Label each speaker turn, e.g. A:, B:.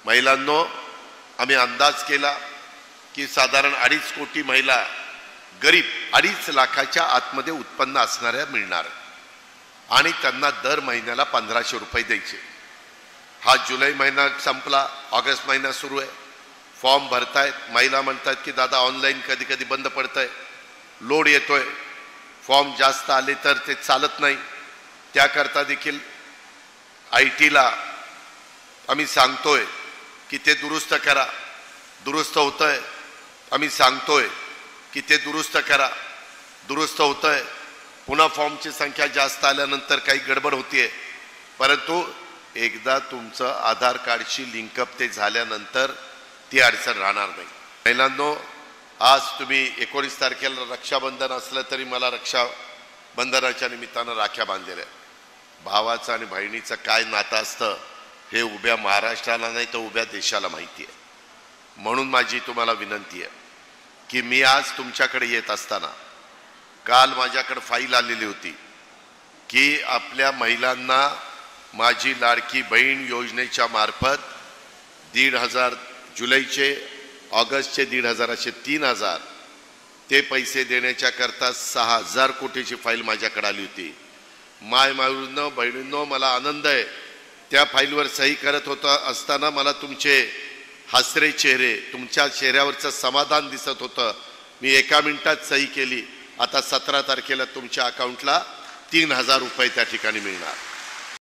A: महिलांनो, आम्ही अंदाज केला की साधारण 2.5 कोटी महिला गरीब 2.5 लाखाच्या आतमध्ये उत्पन्न असणाऱ्या मिळणार आणि त्यांना दर महिन्याला 1500 रुपये द्यायचे। हा जुलै महिना संपला, ऑगस्ट महिना सुरू आहे। फॉर्म भरतायत, महिला म्हणतात की दादा ऑनलाईन कधी कधी बंद पडतंय, लोड येतोय, फॉर्म जास्त आले तर ते चालत नाही। त्याकरता देखील IT ला आम्ही सांगतोय की ते दुरुस्त करा, दुरुस्त होतंय। आम्ही सांगतोय की ते दुरुस्त करा, दुरुस्त होतंय। पुन्हा फॉर्मची संख्या जास्त आल्यानंतर काही गडबड होतीये, परंतु एकदा तुमचं आधार कार्डशी लिंकअप ते झाल्यानंतर ती अडचण राहणार नाही। महिलांनो, आज तुम्ही 19 तारखेला रक्षाबंधन असलं तरी मला रक्षाबंधनाच्या निमित्तानं राख्या बांधलेल्या। भावाचं आणि बहिणीचं काय नातं असतं हे उभ्या महाराष्ट्राला नाही तर उभ्या देशाला माहिती आहे। म्हणून माझी तुम्हाला विनंती आहे की मी आज तुमच्याकडे येत असताना काल माझ्याकडे फाईल आलेली होती की आपल्या महिलांना माझी लाडकी बहीण योजनेच्या मार्फत 1,500 जुलैचे, ऑगस्टचे 1,500 असे 3,000 ते पैसे देण्याच्या करता 6,000 कोटीची फाईल माझ्याकडे आली होती। मायमाऊंनो, बहिणींनो, मला आनंद आहे। त्या फाईलवर सही करत होता असताना मला तुमचे हसरे चेहरे, तुमच्या चेहऱ्यावरचं समाधान दिसत होतं। मी 1 मिनिटात सही केली। आता 17 तारखेला तुमच्या अकाउंटला 3,000 रुपये त्या ठिकाणी मिळणार।